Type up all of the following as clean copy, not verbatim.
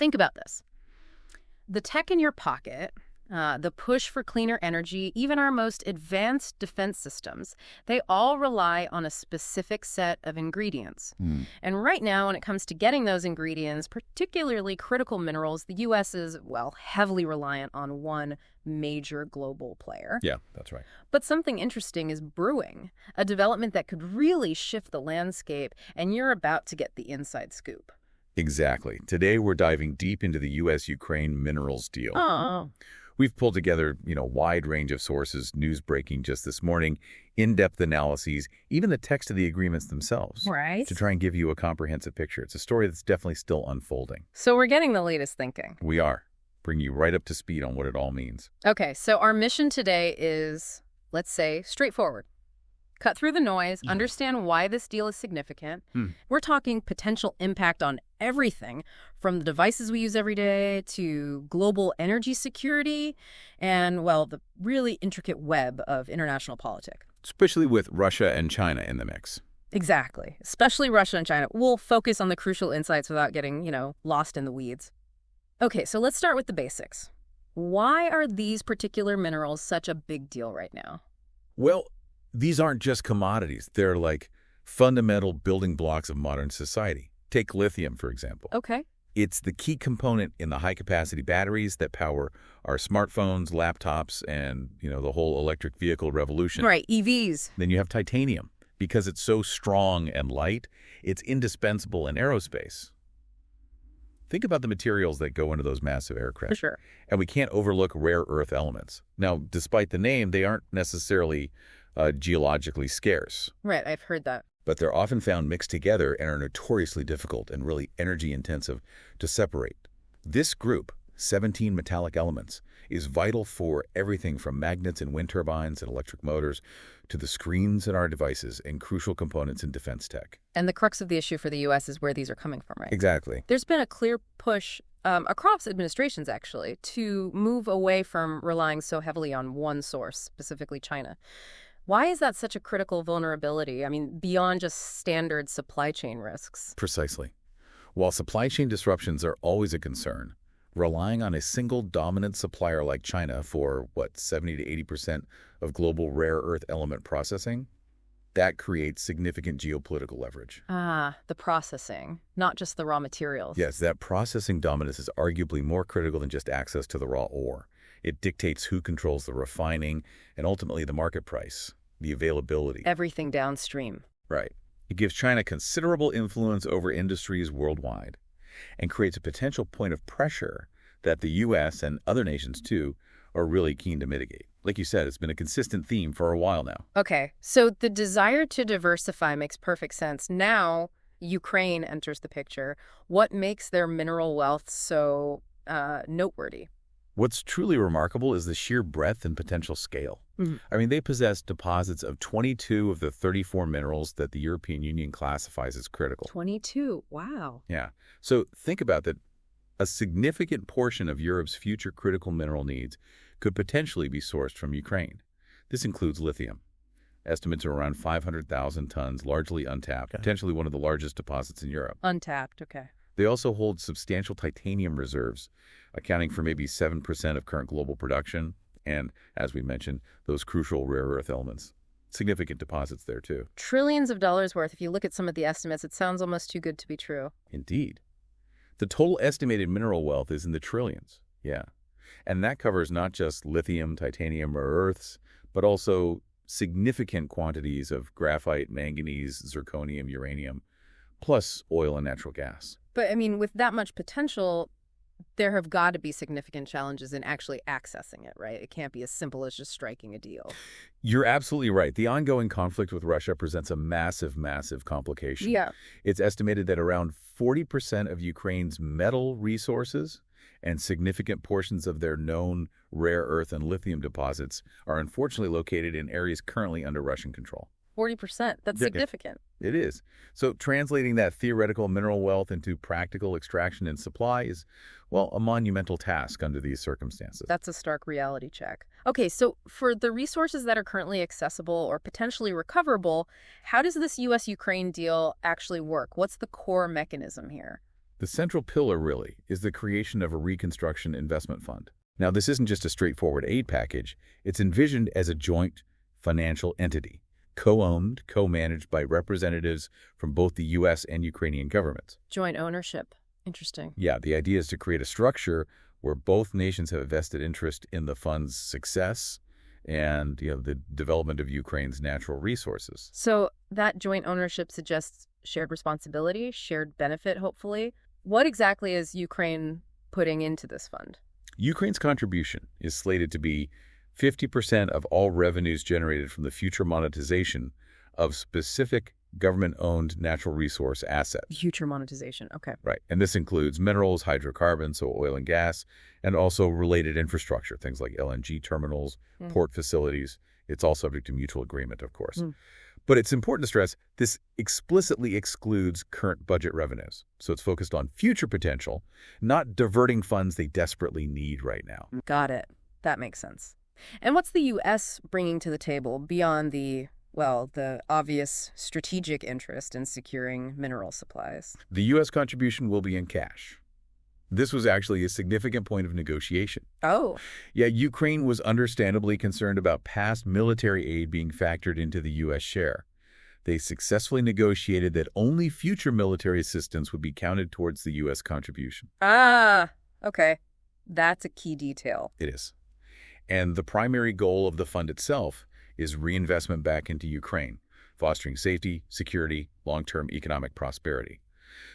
Think about this. The tech in your pocket, the push for cleaner energy, even our most advanced defense systems, they all rely on a specific set of ingredients. And right now, when it comes to getting those ingredients, particularly critical minerals, the U.S. is, well, heavily reliant on one major global player. Yeah, that's right. But something interesting is brewing, a development that could really shift the landscape, and you're about to get the inside scoop. Exactly. Today, we're diving deep into the U.S.-Ukraine minerals deal. Oh. We've pulled together, a wide range of sources, news breaking just this morning, in-depth analyses, even the text of the agreements themselves. Right. To try and give you a comprehensive picture. It's a story that's definitely still unfolding. So we're getting the latest thinking. We are. Bring you right up to speed on what it all means. Okay, so our mission today is, let's say, straightforward. Cut through the noise, understand why this deal is significant. We're talking potential impact on everything, from the devices we use every day to global energy security and, well, the really intricate web of international politics. Especially with Russia and China in the mix. Exactly. Especially Russia and China. We'll focus on the crucial insights without getting, lost in the weeds. Okay, so let's start with the basics. Why are these particular minerals such a big deal right now? Well, these aren't just commodities. They're like fundamental building blocks of modern society. Take lithium, for example. Okay. It's the key component in the high-capacity batteries that power our smartphones, laptops, and, the whole electric vehicle revolution. Right, EVs. Then you have titanium. Because it's so strong and light, it's indispensable in aerospace. Think about the materials that go into those massive aircraft. For sure. And we can't overlook rare earth elements. Now, despite the name, they aren't necessarily geologically scarce. Right, I've heard that. But they're often found mixed together and are notoriously difficult and really energy-intensive to separate. This group, 17 metallic elements, is vital for everything from magnets in wind turbines and electric motors to the screens in our devices and crucial components in defense tech. And the crux of the issue for the U.S. is where these are coming from, right? Exactly. There's been a clear push across administrations, actually, to move away from relying so heavily on one source, specifically China. Why is that such a critical vulnerability? I mean, beyond just standard supply chain risks. Precisely. While supply chain disruptions are always a concern, relying on a single dominant supplier like China for, 70 to 80% of global rare earth element processing, that creates significant geopolitical leverage. Ah, the processing, not just the raw materials. Yes, that processing dominance is arguably more critical than just access to the raw ore. It dictates who controls the refining and ultimately the market price, the availability. Everything downstream. Right. It gives China considerable influence over industries worldwide and creates a potential point of pressure that the U.S. and other nations, too, are really keen to mitigate. Like you said, it's been a consistent theme for a while now. Okay, so the desire to diversify makes perfect sense. Now, Ukraine enters the picture. What makes their mineral wealth so noteworthy? What's truly remarkable is the sheer breadth and potential scale. I mean, they possess deposits of 22 of the 34 minerals that the European Union classifies as critical. 22, wow. Yeah. So think about that. A significant portion of Europe's future critical mineral needs could potentially be sourced from Ukraine. This includes lithium. Estimates are around 500,000 tons, largely untapped, potentially one of the largest deposits in Europe. Untapped, okay. They also hold substantial titanium reserves, accounting for maybe 7% of current global production, and, as we mentioned, those crucial rare earth elements. Significant deposits there, too. Trillions of dollars worth. If you look at some of the estimates, it sounds almost too good to be true. Indeed. The total estimated mineral wealth is in the trillions, yeah. And that covers not just lithium, titanium, rare earths, but also significant quantities of graphite, manganese, zirconium, uranium, plus oil and natural gas. But, I mean, with that much potential, there have got to be significant challenges in actually accessing it, right? It can't be as simple as just striking a deal. You're absolutely right. The ongoing conflict with Russia presents a massive, massive complication. Yeah. It's estimated that around 40% of Ukraine's metal resources and significant portions of their known rare earth and lithium deposits are unfortunately located in areas currently under Russian control. 40%. That's significant. It is. So translating that theoretical mineral wealth into practical extraction and supply is, well, a monumental task under these circumstances. That's a stark reality check. Okay, so for the resources that are currently accessible or potentially recoverable, how does this U.S.-Ukraine deal actually work? What's the core mechanism here? The central pillar, really, is the creation of a reconstruction investment fund. Now, this isn't just a straightforward aid package. It's envisioned as a joint financial entity, co-owned, co-managed by representatives from both the U.S. and Ukrainian governments. Joint ownership. Interesting. Yeah, the idea is to create a structure where both nations have a vested interest in the fund's success and the development of Ukraine's natural resources. So that joint ownership suggests shared responsibility, shared benefit, hopefully. What exactly is Ukraine putting into this fund? Ukraine's contribution is slated to be 50% of all revenues generated from the future monetization of specific government-owned natural resource assets. Future monetization, okay. Right, and this includes minerals, hydrocarbons, so oil and gas, and also related infrastructure, things like LNG terminals, port facilities. It's all subject to mutual agreement, of course. But it's important to stress this explicitly excludes current budget revenues. So it's focused on future potential, not diverting funds they desperately need right now. Got it. That makes sense. And what's the U.S. bringing to the table beyond the obvious strategic interest in securing mineral supplies? The U.S. contribution will be in cash. This was actually a significant point of negotiation. Oh. Yeah, Ukraine was understandably concerned about past military aid being factored into the U.S. share. They successfully negotiated that only future military assistance would be counted towards the U.S. contribution. Ah, okay. That's a key detail. It is. And the primary goal of the fund itself is reinvestment back into Ukraine, fostering safety, security, long-term economic prosperity.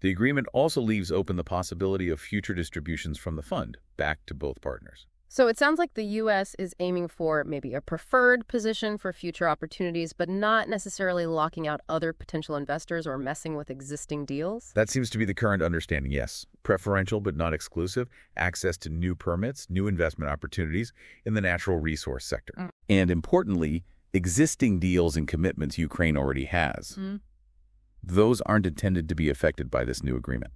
The agreement also leaves open the possibility of future distributions from the fund back to both partners. So it sounds like the U.S. is aiming for maybe a preferred position for future opportunities, but not necessarily locking out other potential investors or messing with existing deals? That seems to be the current understanding, yes. Preferential but not exclusive, access to new permits, new investment opportunities in the natural resource sector. And importantly, existing deals and commitments Ukraine already has. Those aren't intended to be affected by this new agreement.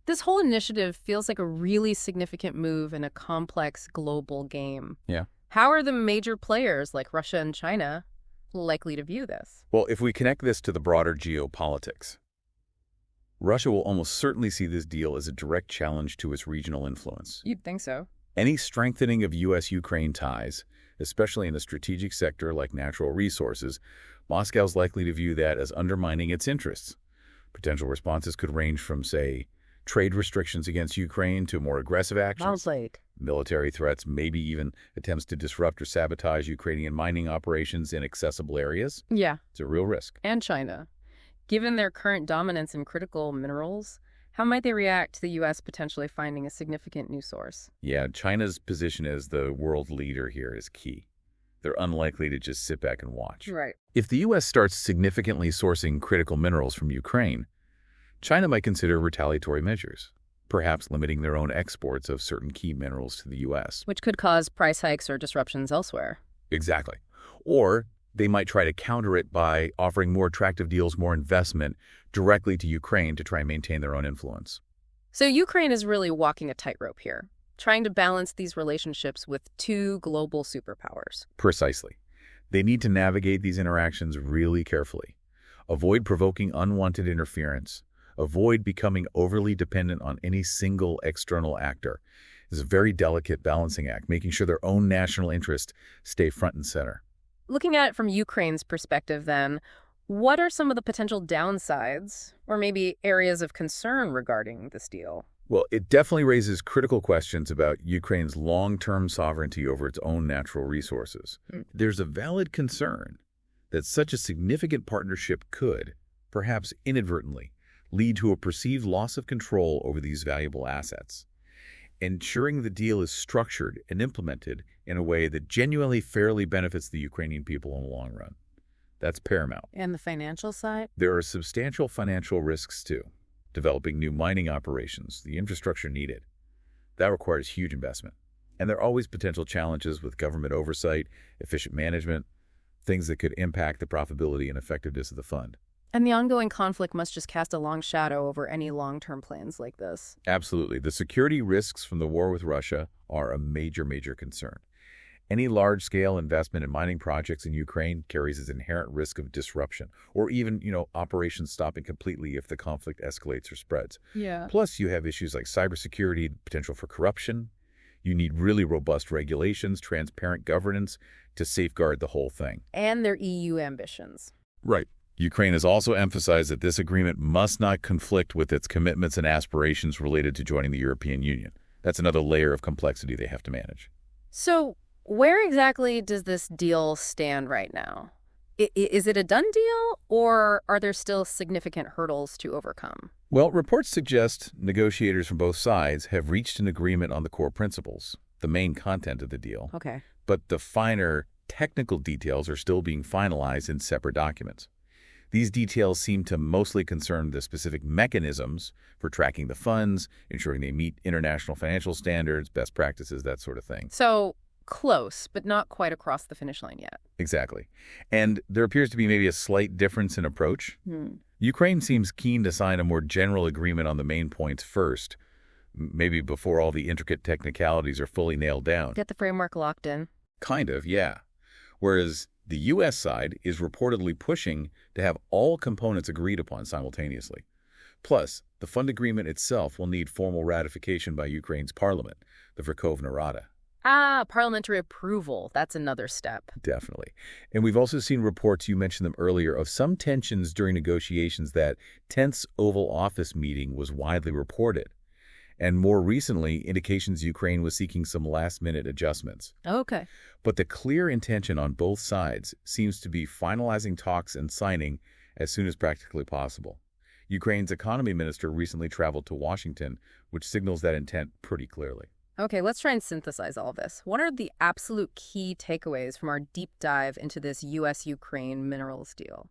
This whole initiative feels like a really significant move in a complex global game. Yeah. How are the major players like Russia and China likely to view this? Well, if we connect this to the broader geopolitics, Russia will almost certainly see this deal as a direct challenge to its regional influence. You'd think so. Any strengthening of U.S.-Ukraine ties, especially in a strategic sector like natural resources, Moscow's likely to view that as undermining its interests. Potential responses could range from, say, trade restrictions against Ukraine to more aggressive actions, military threats, maybe even attempts to disrupt or sabotage Ukrainian mining operations in accessible areas. Yeah. It's a real risk. And China. Given their current dominance in critical minerals, how might they react to the U.S. potentially finding a significant new source? Yeah, China's position as the world leader here is key. They're unlikely to just sit back and watch. Right. If the U.S. starts significantly sourcing critical minerals from Ukraine, China might consider retaliatory measures, perhaps limiting their own exports of certain key minerals to the U.S. Which could cause price hikes or disruptions elsewhere. Exactly. Or they might try to counter it by offering more attractive deals, more investment directly to Ukraine to try and maintain their own influence. So Ukraine is really walking a tightrope here, trying to balance these relationships with two global superpowers. Precisely. They need to navigate these interactions really carefully. Avoid provoking unwanted interference. Avoid becoming overly dependent on any single external actor. It's a very delicate balancing act, making sure their own national interests stay front and center. Looking at it from Ukraine's perspective, then, what are some of the potential downsides or maybe areas of concern regarding this deal? Well, it definitely raises critical questions about Ukraine's long-term sovereignty over its own natural resources. There's a valid concern that such a significant partnership could, perhaps inadvertently, lead to a perceived loss of control over these valuable assets. Ensuring the deal is structured and implemented in a way that genuinely fairly benefits the Ukrainian people in the long run. That's paramount. And the financial side? There are substantial financial risks, too. Developing new mining operations, the infrastructure needed. That requires huge investment. And there are always potential challenges with government oversight, efficient management, things that could impact the profitability and effectiveness of the fund. And the ongoing conflict must just cast a long shadow over any long-term plans like this. Absolutely. The security risks from the war with Russia are a major, major concern. Any large-scale investment in mining projects in Ukraine carries its inherent risk of disruption, or even, operations stopping completely if the conflict escalates or spreads. Yeah. Plus, you have issues like cybersecurity, potential for corruption. You need really robust regulations, transparent governance to safeguard the whole thing. And their EU ambitions. Right. Ukraine has also emphasized that this agreement must not conflict with its commitments and aspirations related to joining the European Union. That's another layer of complexity they have to manage. So where exactly does this deal stand right now? Is it a done deal, or are there still significant hurdles to overcome? Well, reports suggest negotiators from both sides have reached an agreement on the core principles, the main content of the deal. Okay. But the finer technical details are still being finalized in separate documents. These details seem to mostly concern the specific mechanisms for tracking the funds, ensuring they meet international financial standards, best practices, that sort of thing. So close, but not quite across the finish line yet. Exactly. And there appears to be maybe a slight difference in approach. Hmm. Ukraine seems keen to sign a more general agreement on the main points first, maybe before all the intricate technicalities are fully nailed down. Get the framework locked in. Kind of, yeah. Whereas the U.S. side is reportedly pushing to have all components agreed upon simultaneously. Plus, the fund agreement itself will need formal ratification by Ukraine's parliament, the Verkhovna Rada. Parliamentary approval. That's another step. Definitely. And we've also seen reports, you mentioned them earlier, of some tensions during negotiations. That tense Oval Office meeting was widely reported. And more recently, indications Ukraine was seeking some last-minute adjustments. Okay. But the clear intention on both sides seems to be finalizing talks and signing as soon as practically possible. Ukraine's economy minister recently traveled to Washington, which signals that intent pretty clearly. Okay, let's try and synthesize all this. What are the absolute key takeaways from our deep dive into this U.S.-Ukraine minerals deal?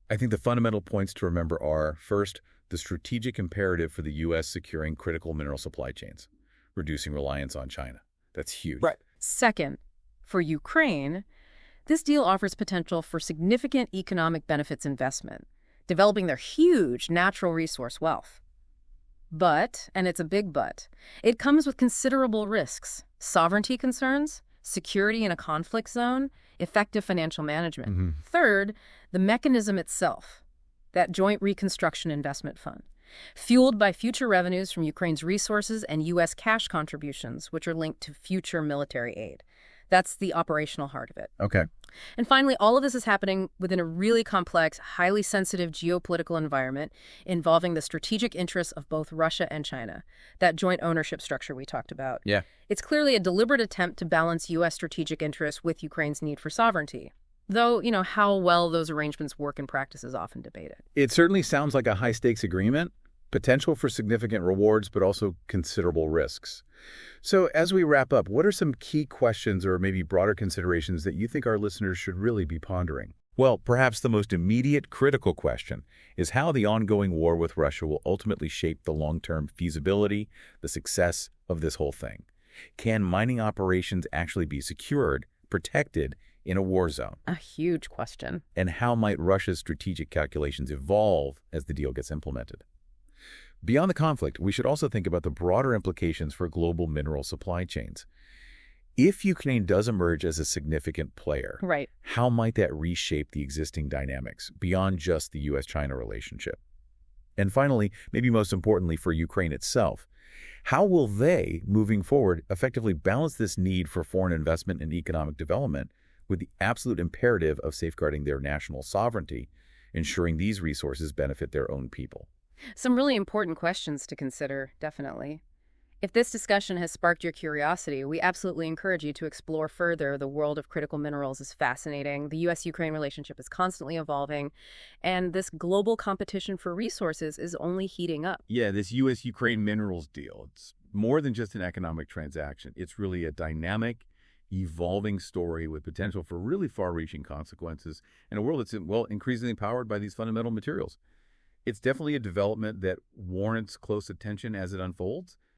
I think the fundamental points to remember are, first, the strategic imperative for the U.S. securing critical mineral supply chains, reducing reliance on China. That's huge. Right. Second, for Ukraine, this deal offers potential for significant economic benefits investment, developing their huge natural resource wealth. But, and it's a big but, it comes with considerable risks: sovereignty concerns, security in a conflict zone, effective financial management. Third, the mechanism itself, that Joint Reconstruction Investment Fund, fueled by future revenues from Ukraine's resources and U.S. cash contributions, which are linked to future military aid. That's the operational heart of it. Okay. And finally, all of this is happening within a really complex, highly sensitive geopolitical environment involving the strategic interests of both Russia and China, that joint ownership structure we talked about. Yeah. It's clearly a deliberate attempt to balance U.S. strategic interests with Ukraine's need for sovereignty. Though, how well those arrangements work in practice is often debated. It certainly sounds like a high-stakes agreement, potential for significant rewards, but also considerable risks. So as we wrap up, what are some key questions or maybe broader considerations that you think our listeners should really be pondering? Well, perhaps the most immediate critical question is how the ongoing war with Russia will ultimately shape the long-term feasibility, the success of this whole thing. Can mining operations actually be secured, protected in a war zone? A huge question. And how might Russia's strategic calculations evolve as the deal gets implemented? Beyond the conflict, we should also think about the broader implications for global mineral supply chains. If Ukraine does emerge as a significant player, Right. how might that reshape the existing dynamics beyond just the U.S.-China relationship? And finally, maybe most importantly for Ukraine itself, how will they, moving forward, effectively balance this need for foreign investment and economic development with the absolute imperative of safeguarding their national sovereignty, ensuring these resources benefit their own people? Some really important questions to consider, definitely. If this discussion has sparked your curiosity, we absolutely encourage you to explore further. The world of critical minerals is fascinating. The U.S.-Ukraine relationship is constantly evolving, and this global competition for resources is only heating up. Yeah, this U.S.-Ukraine minerals deal, it's more than just an economic transaction. It's really a dynamic, evolving story with potential for really far-reaching consequences in a world that's, increasingly powered by these fundamental materials. It's definitely a development that warrants close attention as it unfolds,